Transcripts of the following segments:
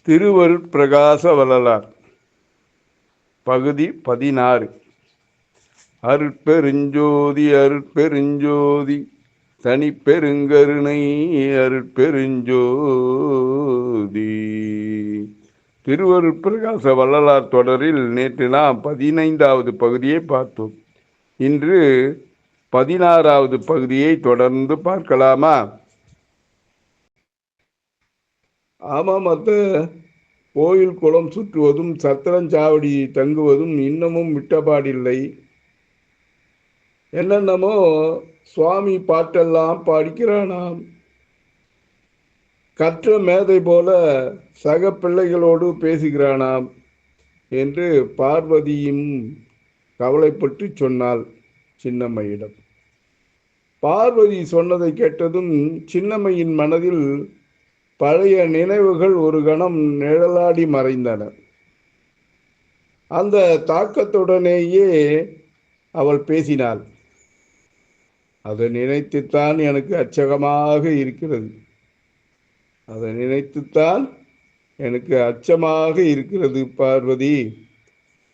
திருவருட்பிரகாச வள்ளலார் பகுதி 16. அருட்பெருஞ்சோதி அருட்பெருஞ்சோதி தனிப்பெருங்கருணை அருட்பெருஞ்சோதி. திருவருட்பிரகாச வள்ளலார் தொடரில் நேற்று நாம் 15வது பகுதியை பார்த்தோம். இன்று 16வது பகுதியை தொடர்ந்து பார்க்கலாமா? ஆமாம் அத்த, கோயில் குளம் சுற்றுவதும் சத்திரஞ்சாவடி தங்குவதும் இன்னமும் விட்டபாடில்லை. என்னென்னமோ சுவாமி பாட்டெல்லாம் படிக்கிறானாம். கற்ற மேதை போல சக பிள்ளைகளோடு பேசுகிறானாம் என்று பார்வதியும் கவலைப்பட்டு சொன்னாள் சின்னம்மையிடம். பார்வதி சொன்னதை கேட்டதும் சின்னம்மையின் மனதில் பழைய நினைவுகள் ஒரு கணம் நிழலாடி மறைந்தன. அந்த தாக்கத்துடனேயே அவள் பேசினாள். அதை நினைத்துத்தான் எனக்கு அச்சகமாக இருக்கிறது. அதை நினைத்துத்தான் எனக்கு அச்சமாக இருக்கிறது பார்வதி.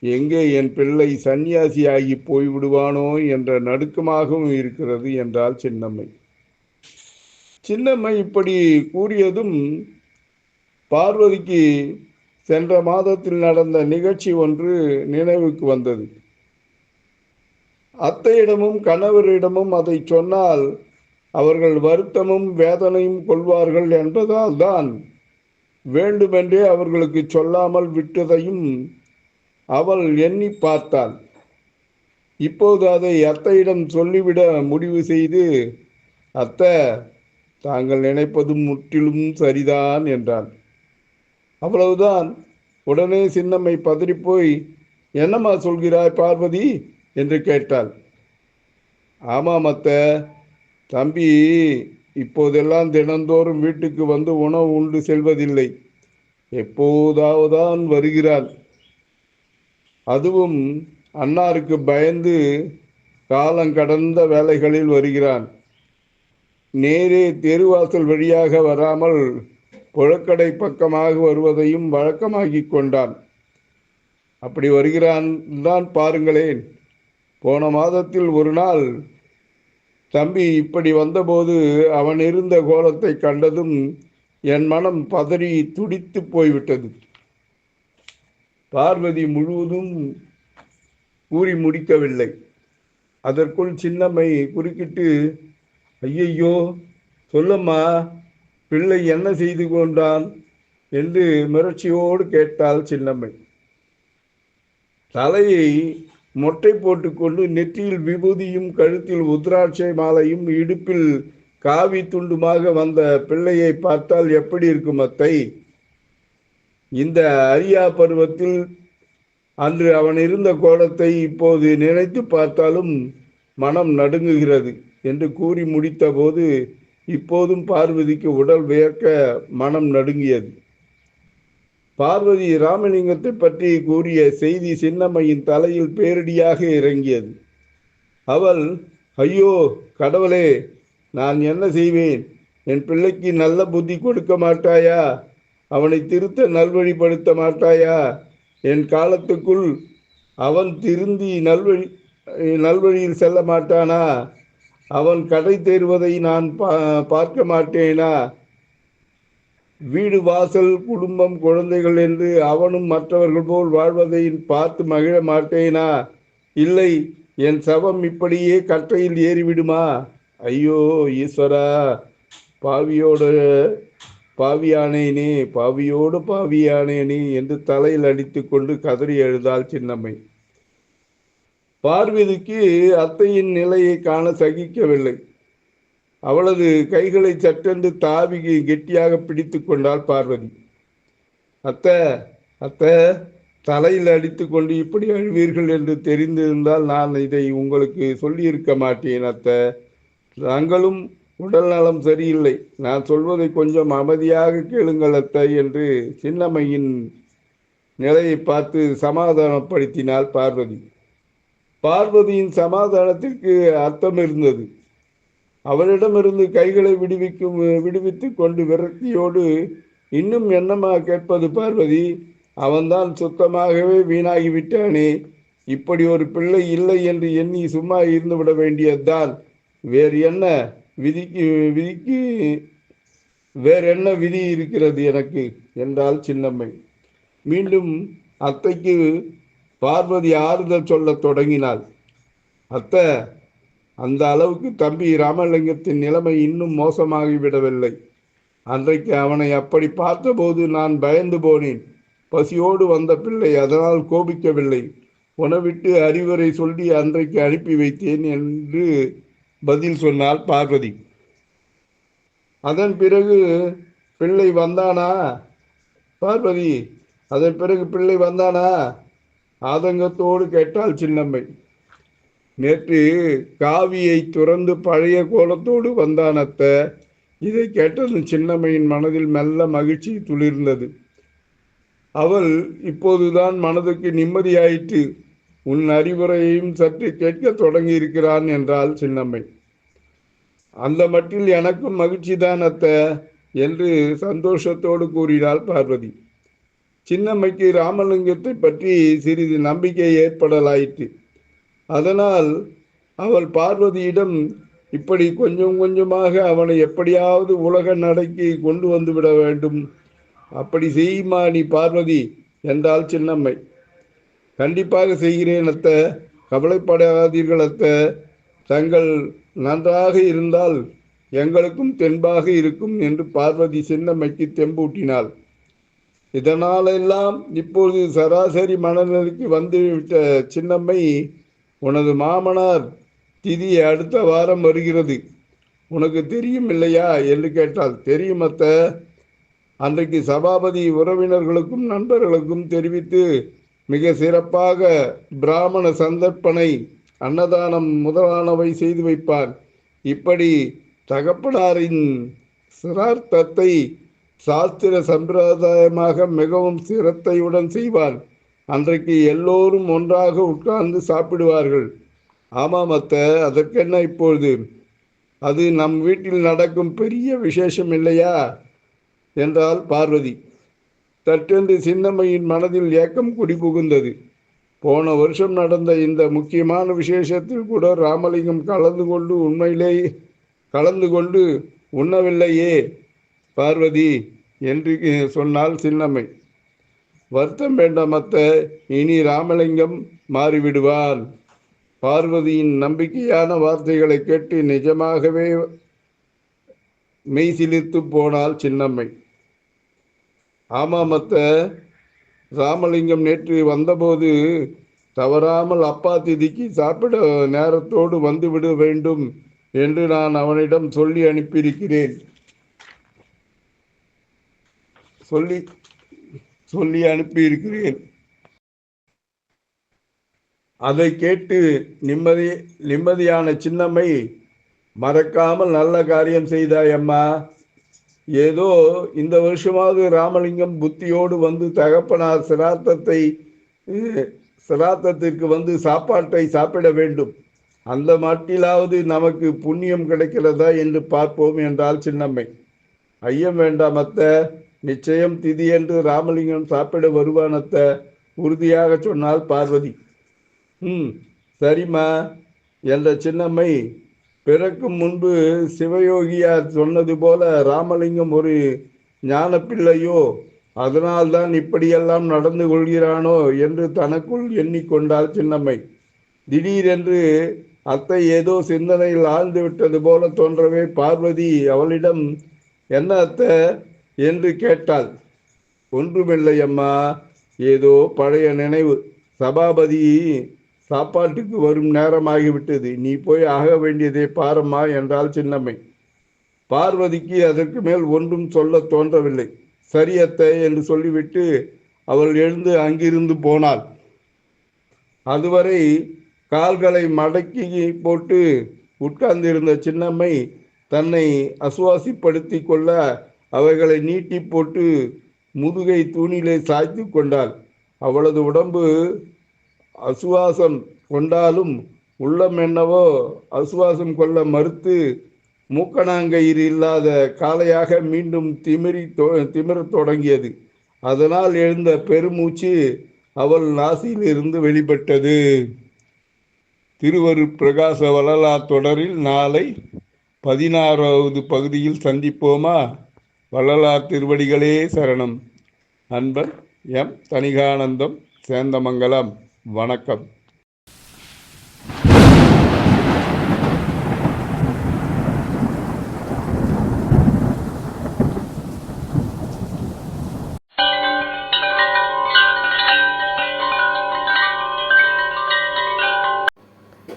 எங்கே என் பிள்ளை சன்னியாசியாகி போய்விடுவானோ என்ற நடுக்கமாகவும் இருக்கிறது என்றாள் சின்னம்மை. சின்னம்மை இப்படி கூறியதும் பார்வதிக்கு சென்ற மாதத்தில் நடந்த நிகழ்ச்சி ஒன்று நினைவுக்கு வந்தது. அத்தையிடமும் கணவரிடமும் அதை சொன்னால் அவர்கள் வருத்தமும் வேதனையும் கொள்வார்கள் என்பதால் தான் வேண்டுமென்றே அவர்களுக்கு சொல்லாமல் விட்டதையும் அவள் எண்ணி பார்த்தாள். இப்போது அதை அத்தையிடம் சொல்லிவிட முடிவு செய்து, அத்தை, தாங்கள் நினைப்பதும் முற்றிலும் சரிதான் என்றாள். அவ்வளவுதான். உடனே சின்னம்மை பதறிப்போய், என்னம்மா சொல்கிறாய் பார்வதி என்று கேட்டாள். ஆமாம் அத்தை, தம்பி இப்போதெல்லாம் தினந்தோறும் வீட்டுக்கு வந்து உணவு உண்டு செல்வதில்லை. எப்போதாவதுதான் வருகிறான். அதுவும் அன்னாருக்கு பயந்து காலங்கடந்த வேலைகளில் வருகிறான். நேரே தெருவாசல் வழியாக வராமல் புழக்கடை பக்கமாக வருவதையும் வழக்கமாகி கொண்டான். அப்படி வருகிறான் தான் பாருங்களேன். போன மாதத்தில் ஒரு நாள் தம்பி இப்படி வந்தபோது அவன் இருந்த கோலத்தை கண்டதும் என் மனம் பதறி துடித்து போய்விட்டது. பார்வதி முழுவதும் கூறி முடிக்கவில்லை. அதற்குள் சின்னம்மை குறுக்கிட்டு, ஐயையோ, சொல்லம்மா, பிள்ளை என்ன செய்து கொண்டான் என்று மிரட்சியோடு கேட்டாள் சின்னம்மை. தலையை மொட்டை போட்டுக்கொண்டு நெற்றியில் விபூதியும் கழுத்தில் உத்ராட்சை மாலையும் இடுப்பில் காவி துண்டுமாக வந்த பிள்ளையை பார்த்தால் எப்படி இருக்கும் அத்தை? இந்த அரியா பருவத்தில் அன்று அவன் இருந்த கோலத்தை இப்போது நினைத்து பார்த்தாலும் மனம் நடுங்குகிறது என்று கூறி முடித்த போது இப்போதும் பார்வதிக்கு உடல் வியர்க்க மனம் நடுங்கியது. பார்வதி ராமலிங்கத்தை பற்றி கூறிய செய்தி சின்னம்மையின் தலையில் பேரடியாக இறங்கியது. அவள், ஐயோ கடவுளே, நான் என்ன செய்வேன்? என் பிள்ளைக்கு நல்ல புத்தி கொடுக்க மாட்டாயா? அவனை திருத்த நல்வழிப்படுத்த மாட்டாயா? என் காலத்துக்குள் அவன் திருந்தி நல்வழியில் செல்ல மாட்டானா? அவன் கடை தேர்வதை நான் பார்க்க மாட்டேனா? வீடு வாசல் குடும்பம் குழந்தைகள் என்று அவனும் மற்றவர்கள் போல் வாழ்வதை பார்த்து மகிழ மாட்டேனா? இல்லை, என் சவம் இப்படியே கற்றையில் ஏறிவிடுமா? ஐயோ ஈஸ்வரா, பாவியோடு பாவியானேனே என்று தலையில் அடித்து கொண்டு கதறி எழுதாள் சின்னம்மை. பார்வதிக்கு அத்தையின் நிலையை காண சகிக்கவில்லை. அவளது கைகளை சட்டென்று தாவி கெட்டியாக பிடித்து கொண்டாள் பார்வதி. அத்தை, அத்தை, தலையில் அடித்து கொண்டு இப்படி அழுவீர்கள் என்று தெரிந்திருந்தால் நான் இதை உங்களுக்கு சொல்லியிருக்க மாட்டேன் அத்தை. நாங்களும் உடல் நலம் சரியில்லை. நான் சொல்வதை கொஞ்சம் அமைதியாக கேளுங்கள் அத்தை என்று சின்னம்மையின் நிலையை பார்த்து சமாதானப்படுத்தினாள் பார்வதி. பார்வதியின் சமாதானத்திற்கு அர்த்தம் இருந்தது. அவளிடமிருந்து கைகளை விடுவித்து கொண்டு விரக்தியோடு, இன்னும் என்னம்மா கேட்பது பார்வதி? அவன்தான் சுத்தமாகவே வீணாகிவிட்டானே. இப்படி ஒரு பிள்ளை இல்லை என்று எண்ணி சும்மா இருந்து விட வேண்டியதுதான். வேறு என்ன விதிக்கு விதிக்கு வேற என்ன விதி இருக்கிறது எனக்கு என்றாள் சின்னம்மை. மீண்டும் அத்தைக்கு பார்வதி ஆறுதல் சொல்லத் தொடங்கினாள். அத்தை, அந்த அளவுக்கு தம்பி ராமலிங்கத்தின் நிலைமை இன்னும் மோசமாகிவிடவில்லை. அன்றைக்கு அவனை அப்படி பார்த்தபோது நான் பயந்து போனேன். பசியோடு வந்த பிள்ளை, அதனால் கோபிக்கவில்லை. உணவிட்டு அறிவுரை சொல்லி அன்றைக்கு அனுப்பி வைத்தேன் என்று பதில் சொன்னாள் பார்வதி. அதன் பிறகு பிள்ளை வந்தானா பார்வதி? அதன் பிறகு பிள்ளை வந்தானா? ஆதங்கத்தோடு கேட்டாள் சின்னம்மை. நேற்று காவியை துறந்து பழைய கோலத்தோடு வந்தான் அத்தை. இதை கேட்டதும் சின்னம்மையின் மனதில் மெல்ல மகிழ்ச்சி துளிர்ந்தது. அவள் இப்போதுதான் மனதுக்கு நிம்மதியாயிற்று. உன் அறிவுரையையும் சற்று கேட்க தொடங்கி இருக்கிறான் என்றாள் சின்னம்மை. அந்த மட்டில் எனக்கும் மகிழ்ச்சிதான் அத்தை என்று சந்தோஷத்தோடு கூறினாள் பார்வதி. சின்னம்மைக்கு ராமலிங்கத்தை பற்றி சிறிது நம்பிக்கை ஏற்படலாயிற்று. அதனால் அவள் பார்வதியிடம், இப்படி கொஞ்சம் கொஞ்சமாக அவனை எப்படியாவது உலக நடைக்கு கொண்டு வந்து விட வேண்டும். அப்படி செய்யுமா நீ பார்வதி என்றாள் சின்னம்மை. கண்டிப்பாக செய்கிறேன் அத்தை, கவலைப்படாதீர்கள் அத்தை. தங்கள் நன்றாக இருந்தால் எங்களுக்கும் தெம்பாக இருக்கும் என்று பார்வதி சின்னம்மைக்கு தெம்பூட்டினாள். இதனாலெல்லாம் இப்பொழுது சராசரி மனநிலைக்கு வந்துவிட்ட சின்னம்மை, உனது மாமனார் திதி அடுத்த வாரம் வருகிறது, உனக்கு தெரியும் இல்லையா என்று கேட்டாள். தெரியும் அத்தை. அன்றைக்கு சபாபதி உறவினர்களுக்கும் நண்பர்களுக்கும் தெரிவித்து மிக சிறப்பாக பிராமண சந்தர்ப்பணை, அன்னதானம் முதலானவை செய்து வைப்பார். இப்படி தகப்பனாரின் சிரார்த்தத்தை சாஸ்திர சம்பிரதாயமாக மிகவும் சிரத்தையுடன் செய்வார். அன்றைக்கு எல்லோரும் ஒன்றாக உட்கார்ந்து சாப்பிடுவார்கள். ஆமாம் அத்தை, அதற்கென்ன இப்பொழுது? அது நம் வீட்டில் நடக்கும் பெரிய விசேஷம் இல்லையா என்றாள் பார்வதி. தட்டென்று சின்னம்மையின் மனதில் ஏக்கம் குடிபுகுந்தது. போன வருஷம் நடந்த இந்த முக்கியமான விசேஷத்தில் கூட ராமலிங்கம் கலந்து கொண்டு உண்ணவில்லையே பார்வதி என்று சொன்னாள் சின்னம்மை. வருத்தம் வேண்டாம் அத்தை, இனி ராமலிங்கம் மாறிவிடுவான். பார்வதியின் நம்பிக்கையான வார்த்தைகளை கேட்டு நிஜமாகவே மெய்சிலிர்த்து போனாள் சின்னம்மை. ஆமாம் அத்தை, ராமலிங்கம் நேற்று வந்தபோது தவறாமல் அப்பா திதிக்கு சாப்பிட நேரத்தோடு வந்துவிட வேண்டும் என்று நான் அவனிடம் சொல்லி அனுப்பியிருக்கிறேன். அதை கேட்டு நிம்மதியான சின்னம்மை, மறக்காமல் நல்ல காரியம் செய்தாய் அம்மா. ஏதோ இந்த வருஷமாவது ராமலிங்கம் புத்தியோடு வந்து தகப்பனார் சிராத்தத்திற்கு வந்து சாப்பாட்டை சாப்பிட வேண்டும். அந்த மட்டிலாவது நமக்கு புண்ணியம் கிடைக்கிறதா என்று பார்ப்போம் என்றாள் சின்னம்மை. ஐயம் வேண்டாம் அத்தை, நிச்சயம் திதி என்று ராமலிங்கம் சாப்பிட வருவான் அத்தை, உறுதியாக சொன்னாள் பார்வதி. சரிம்மா என்ற சின்னம்மை, பிறக்கும் முன்பு சிவயோகியார் சொன்னது போல ராமலிங்கம் ஒரு ஞான பிள்ளையோ, அதனால்தான் இப்படியெல்லாம் நடந்து கொள்கிறானோ என்று தனக்குள் எண்ணிக்கொண்டாள் சின்னம்மை. திடீரென்று அத்தை ஏதோ சிந்தனையில் ஆழ்ந்து விட்டது போல தோன்றவே பார்வதி அவளிடம், என்ன அத்தை என்று கேட்டாள். ஒன்றுமில்லை அம்மா, ஏதோ பழைய நினைவு. சபாபதி சாப்பாட்டுக்கு வரும் நேரமாகிவிட்டது, நீ போய் ஆக வேண்டியதை பாரம்மா என்றாள் சின்னம்மை. பார்வதிக்கு அதற்கு மேல் ஒன்றும் சொல்ல தோன்றவில்லை. சரி அத்தை என்று சொல்லிவிட்டு அவள் எழுந்து அங்கிருந்து போனாள். அதுவரை கால்களை மடக்கி போட்டு உட்கார்ந்திருந்த சின்னம்மை தன்னை அசுவாசிப்படுத்தி கொள்ள அவைகளை நீட்டி போட்டு முதுகை தூணிலே சாய்த்து கொண்டாள். அவளது உடம்பு அசுவாசம் கொண்டாலும் உள்ளம் என்னவோ அசுவாசம் கொள்ள மறுத்து மூக்கணாங்கயிறு இல்லாத காளையாக மீண்டும் திமிரத் தொடங்கியது. அதனால் எழுந்த பெருமூச்சு அவள் நாசியில் இருந்து வெளிப்பட்டது. திருவருட் பிரகாச வள்ளலார் தொடரில் நாளை 16வது பகுதியில் சந்திப்போமா? வள்ளலார் திருவடிகளே சரணம். அன்பர் எம் தணிகானந்தம், சேந்தமங்கலம். வணக்கம்.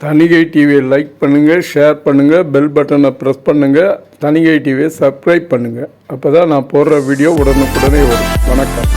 தணிகை டிவியை லைக் பண்ணுங்கள், ஷேர் பண்ணுங்கள், பெல் பட்டனை ப்ரெஸ் பண்ணுங்கள், தணிகை டிவியை சப்ஸ்கிரைப் பண்ணுங்கள். அப்போ தான் நான் போடுற வீடியோ உடனுக்குடனே வரும். வணக்கம்.